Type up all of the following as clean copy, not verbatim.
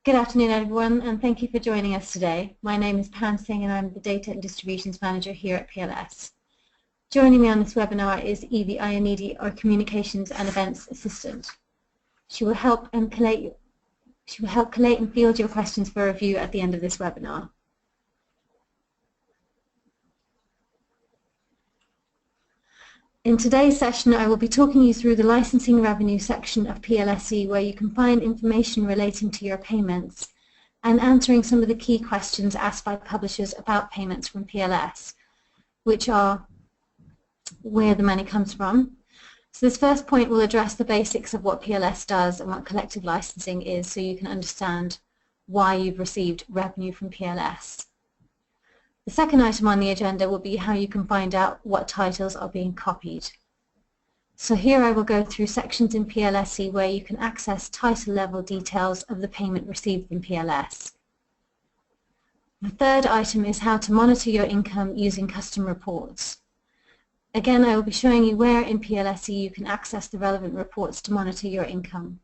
Good afternoon, everyone, and thank you for joining us today. My name is Pam Singh, and I'm the Data and Distributions Manager here at PLS. Joining me on this webinar is Evie Ionidi, our Communications and Events Assistant. She will help collate and field your questions for review at the end of this webinar. In today's session, I will be talking you through the licensing revenue section of PLSE, where you can find information relating to your payments and answering some of the key questions asked by publishers about payments from PLS, which are where the money comes from. So this first point will address the basics of what PLS does and what collective licensing is, so you can understand why you've received revenue from PLS. The second item on the agenda will be how you can find out what titles are being copied. So here I will go through sections in PLSE where you can access title level details of the payment received from PLS. The third item is how to monitor your income using custom reports. Again, I will be showing you where in PLSE you can access the relevant reports to monitor your income.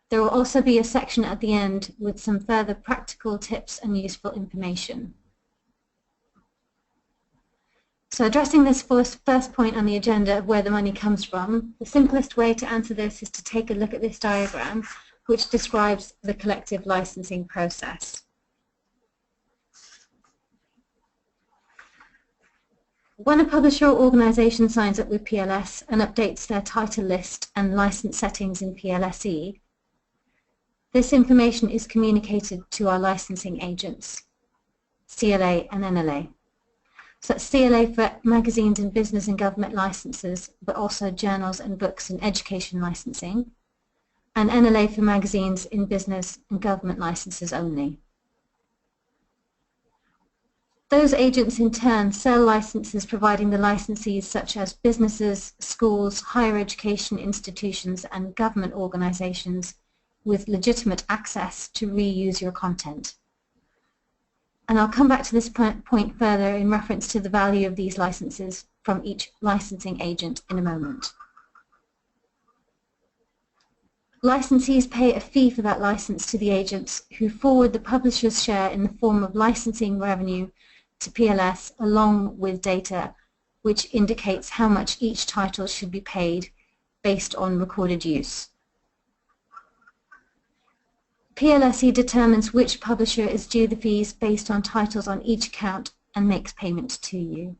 There will also be a section at the end with some further practical tips and useful information. So addressing this first point on the agenda of where the money comes from, the simplest way to answer this is to take a look at this diagram, which describes the collective licensing process. When a publisher or organization signs up with PLS and updates their title list and license settings in PLSE, this information is communicated to our licensing agents, CLA and NLA. So that's CLA for magazines and business and government licenses, but also journals and books and education licensing, and NLA for magazines in business and government licenses only. Those agents in turn sell licenses providing the licensees such as businesses, schools, higher education institutions and government organizations with legitimate access to reuse your content. And I'll come back to this point further in reference to the value of these licenses from each licensing agent in a moment. Licensees pay a fee for that license to the agents, who forward the publisher's share in the form of licensing revenue to PLS along with data which indicates how much each title should be paid based on recorded use. PLSE determines which publisher is due the fees based on titles on each account and makes payment to you.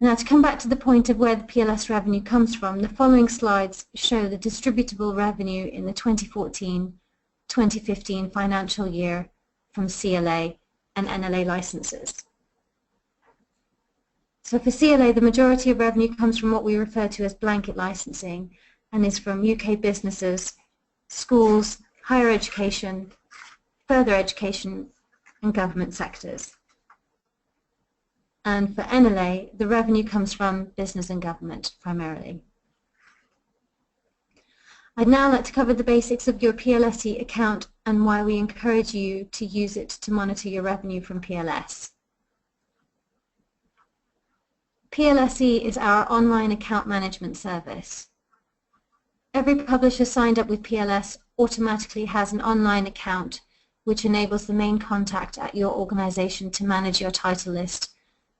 Now, to come back to the point of where the PLS revenue comes from, the following slides show the distributable revenue in the 2014-2015 financial year from CLA and NLA licenses. So for CLA, the majority of revenue comes from what we refer to as blanket licensing and is from UK businesses, schools, higher education, further education and government sectors. And for NLA, the revenue comes from business and government primarily. I'd now like to cover the basics of your PLSE account and why we encourage you to use it to monitor your revenue from PLS. PLSE is our online account management service. Every publisher signed up with PLS automatically has an online account which enables the main contact at your organization to manage your title list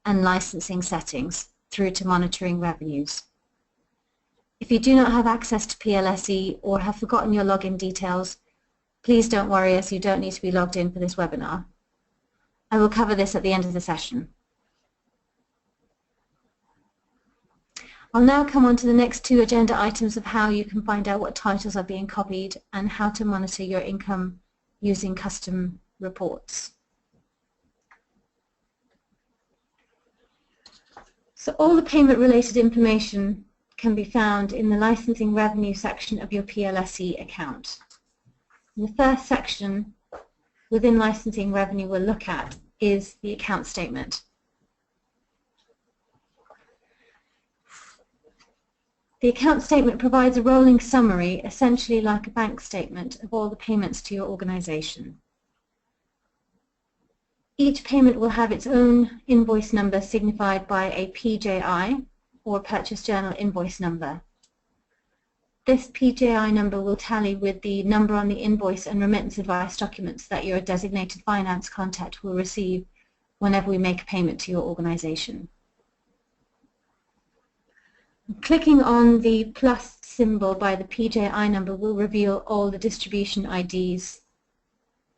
and licensing settings through to monitoring revenues. If you do not have access to PLSE or have forgotten your login details, please don't worry, as you don't need to be logged in for this webinar. I will cover this at the end of the session. I'll now come on to the next two agenda items of how you can find out what titles are being copied and how to monitor your income using custom reports. So all the payment-related information can be found in the licensing revenue section of your PLSE account. And the first section within licensing revenue we'll look at is the account statement. The account statement provides a rolling summary, essentially like a bank statement, of all the payments to your organization. Each payment will have its own invoice number signified by a PJI, or Purchase Journal Invoice Number. this PJI number will tally with the number on the invoice and remittance advice documents that your designated finance contact will receive whenever we make a payment to your organization. Clicking on the plus symbol by the PJI number will reveal all the distribution IDs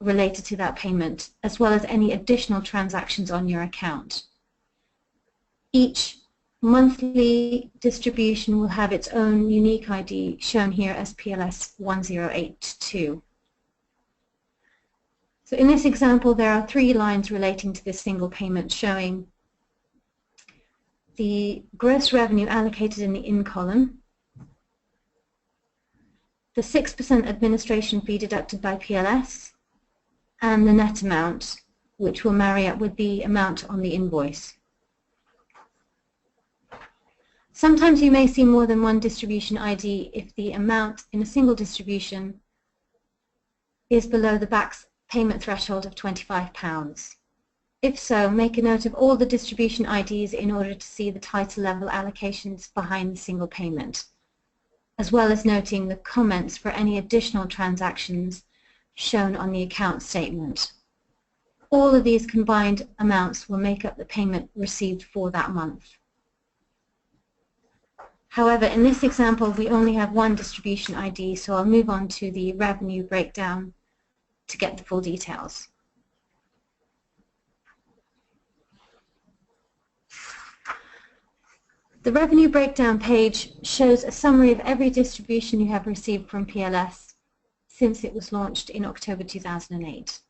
related to that payment, as well as any additional transactions on your account. Each monthly distribution will have its own unique ID, shown here as PLS 1082. So in this example, there are 3 lines relating to this single payment, showing the gross revenue allocated in the in column, the 6% administration fee deducted by PLS, and the net amount, which will marry up with the amount on the invoice. Sometimes you may see more than one distribution ID if the amount in a single distribution is below the back's payment threshold of £25. If so, make a note of all the distribution IDs in order to see the title level allocations behind the single payment, as well as noting the comments for any additional transactions shown on the account statement. All of these combined amounts will make up the payment received for that month. However, in this example, we only have one distribution ID, so I'll move on to the revenue breakdown to get the full details. The revenue breakdown page shows a summary of every distribution you have received from PLS since it was launched in October 2008.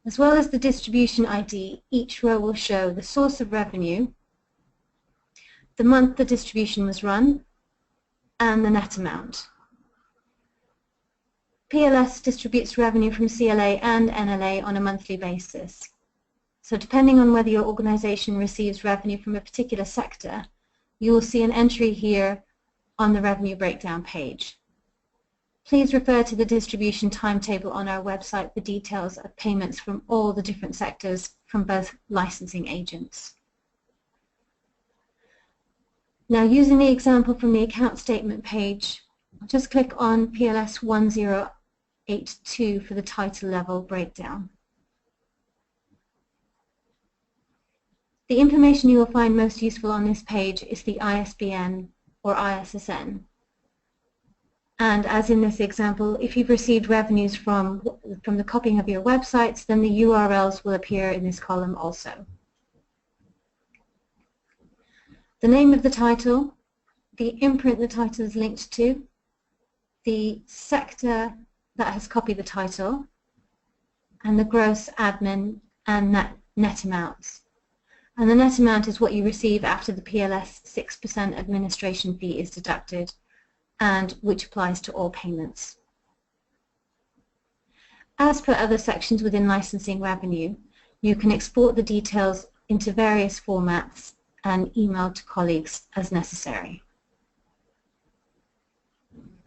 As well as the distribution ID, each row will show the source of revenue, the month the distribution was run, and the net amount. PLS distributes revenue from CLA and NLA on a monthly basis. So depending on whether your organization receives revenue from a particular sector, you will see an entry here on the revenue breakdown page. Please refer to the distribution timetable on our website for details of payments from all the different sectors from both licensing agents. Now, using the example from the account statement page, I'll just click on PLS 1082 for the title level breakdown. The information you will find most useful on this page is the ISBN or ISSN. And as in this example, if you've received revenues from the copying of your websites, then the URLs will appear in this column also. The name of the title, the imprint the title is linked to, the sector that has copied the title, and the gross admin and net amounts. And the net amount is what you receive after the PLS 6% administration fee is deducted, and which applies to all payments. As per other sections within licensing revenue, you can export the details into various formats and email to colleagues as necessary.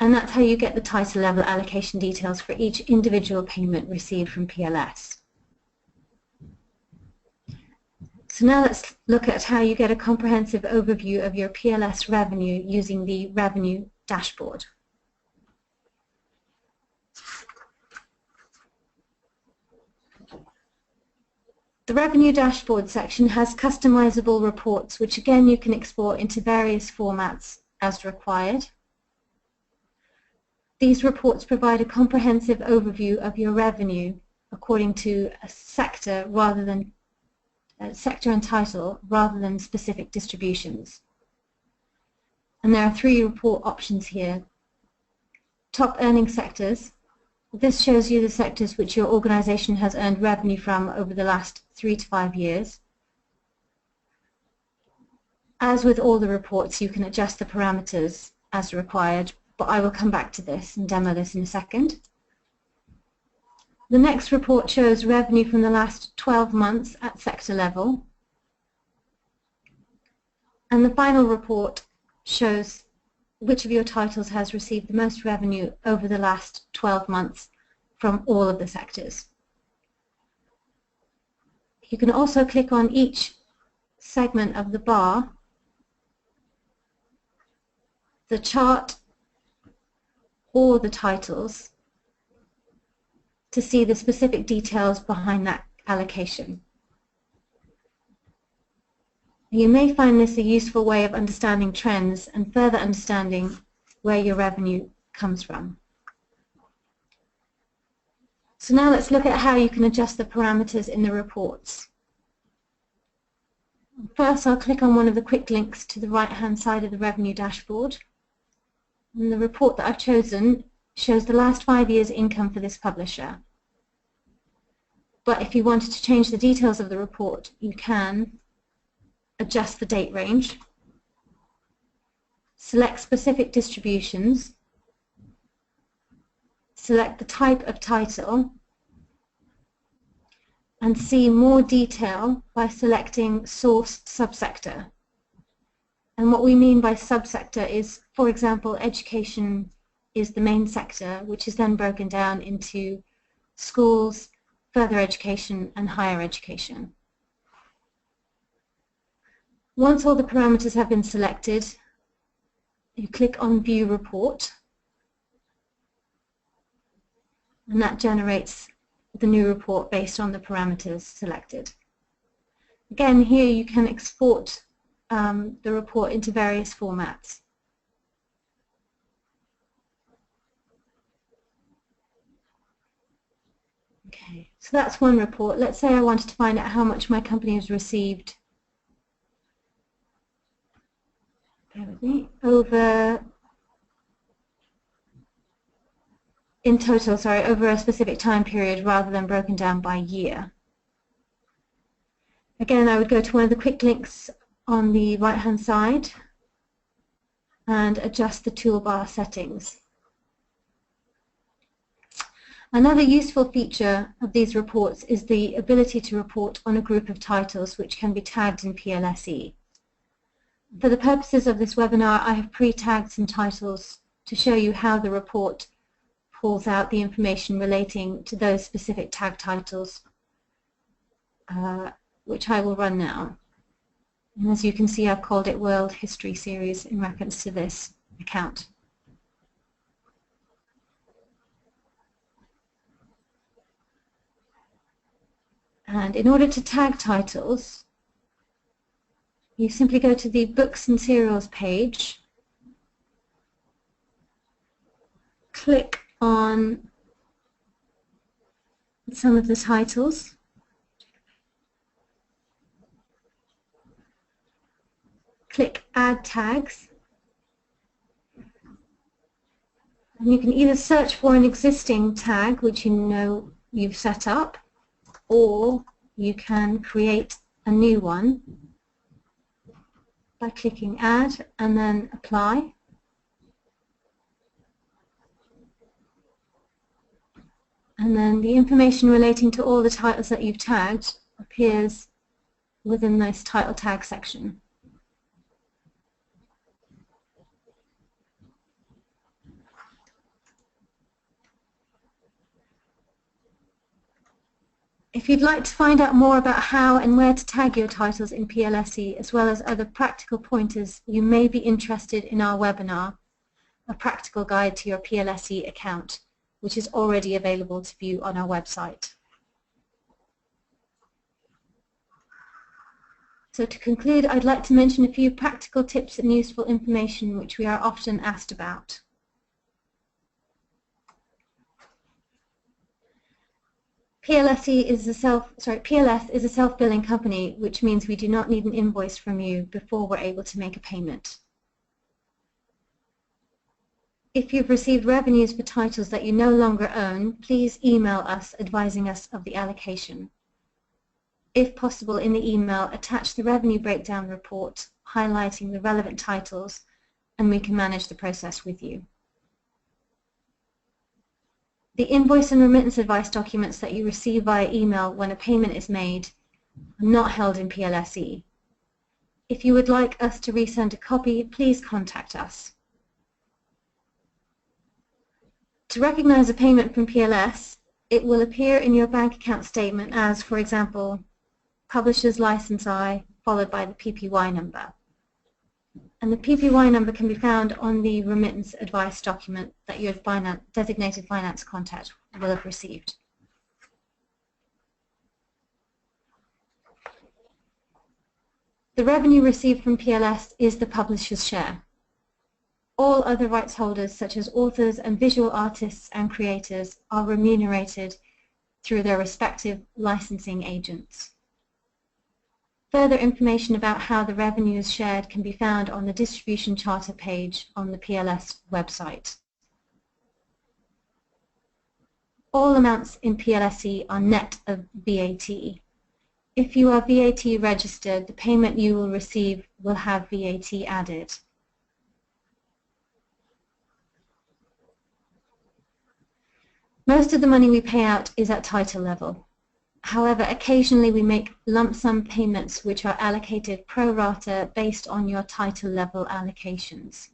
And that's how you get the title level allocation details for each individual payment received from PLS. So now let's look at how you get a comprehensive overview of your PLS revenue using the revenue dashboard. The revenue dashboard section has customizable reports, which again you can export into various formats as required. These reports provide a comprehensive overview of your revenue according to a sector rather than sector and title rather than specific distributions. And there are 3 report options here. Top earning sectors. This shows you the sectors which your organization has earned revenue from over the last 3 to 5 years. As with all the reports, you can adjust the parameters as required, but I will come back to this and demo this in a second. The next report shows revenue from the last 12 months at sector level. And the final report shows which of your titles has received the most revenue over the last 12 months from all of the sectors. You can also click on each segment of the bar the chart or the titles to see the specific details behind that allocation. You may find this a useful way of understanding trends and further understanding where your revenue comes from. So now let's look at how you can adjust the parameters in the reports. First, I'll click on one of the quick links to the right-hand side of the revenue dashboard. And the report that I've chosen shows the last 5 years' income for this publisher. But if you wanted to change the details of the report, you can adjust the date range, select specific distributions, select the type of title, and see more detail by selecting source subsector. And what we mean by subsector is, for example, education is the main sector, which is then broken down into schools, further education, and higher education. Once all the parameters have been selected, you click on View Report, and that generates the new report based on the parameters selected. Again, here you can export the report into various formats. Okay, so that's one report. Let's say I wanted to find out how much my company has received over a specific time period rather than broken down by year. Again, I would go to one of the quick links on the right-hand side and adjust the toolbar settings. Another useful feature of these reports is the ability to report on a group of titles which can be tagged in PLSE. For the purposes of this webinar, I have pre-tagged some titles to show you how the report pulls out the information relating to those specific tag titles, which I will run now. And as you can see, I've called it World History Series in reference to this account. And in order to tag titles, you simply go to the Books and Serials page, click on some of the titles, click Add Tags, and you can either search for an existing tag which you know you've set up, or you can create a new one by clicking Add and then Apply. And then the information relating to all the titles that you've tagged appears within this title tag section. If you'd like to find out more about how and where to tag your titles in PLSE, as well as other practical pointers, you may be interested in our webinar, A Practical Guide to Your PLSE Account, which is already available to view on our website. So to conclude, I'd like to mention a few practical tips and useful information which we are often asked about. PLS is a self-billing company, which means we do not need an invoice from you before we're able to make a payment. If you've received revenues for titles that you no longer own, please email us advising us of the allocation. If possible, in the email, attach the revenue breakdown report highlighting the relevant titles, and we can manage the process with you. The invoice and remittance advice documents that you receive via email when a payment is made are not held in PLSE. If you would like us to resend a copy, please contact us. To recognize a payment from PLS, it will appear in your bank account statement as, for example, Publisher's License I followed by the PPY number. And the PPY number can be found on the remittance advice document that your designated finance contact will have received. The revenue received from PLS is the publisher's share. All other rights holders, such as authors and visual artists and creators, are remunerated through their respective licensing agents. Further information about how the revenue is shared can be found on the Distribution Charter page on the PLS website. All amounts in PLSE are net of VAT. If you are VAT registered, the payment you will receive will have VAT added. Most of the money we pay out is at title level. However, occasionally we make lump sum payments which are allocated pro rata based on your title level allocations.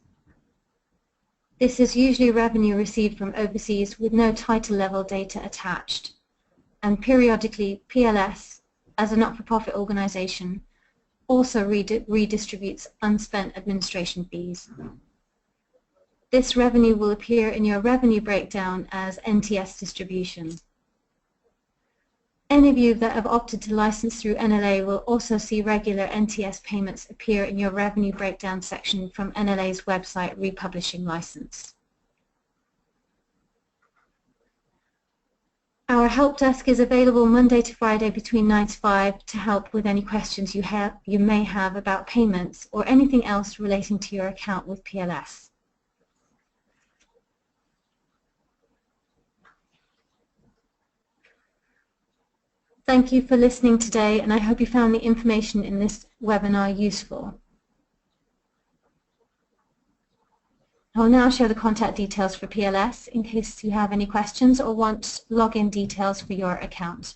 This is usually revenue received from overseas with no title level data attached. And periodically, PLS, as a not-for-profit organization, also redistributes unspent administration fees. This revenue will appear in your revenue breakdown as NTS distribution. Any of you that have opted to license through NLA will also see regular NTS payments appear in your revenue breakdown section from NLA's website republishing license. Our help desk is available Monday to Friday between 9 to 5 to help with any questions you may have about payments or anything else relating to your account with PLS. Thank you for listening today, and I hope you found the information in this webinar useful. I'll now show the contact details for PLS in case you have any questions or want login details for your account.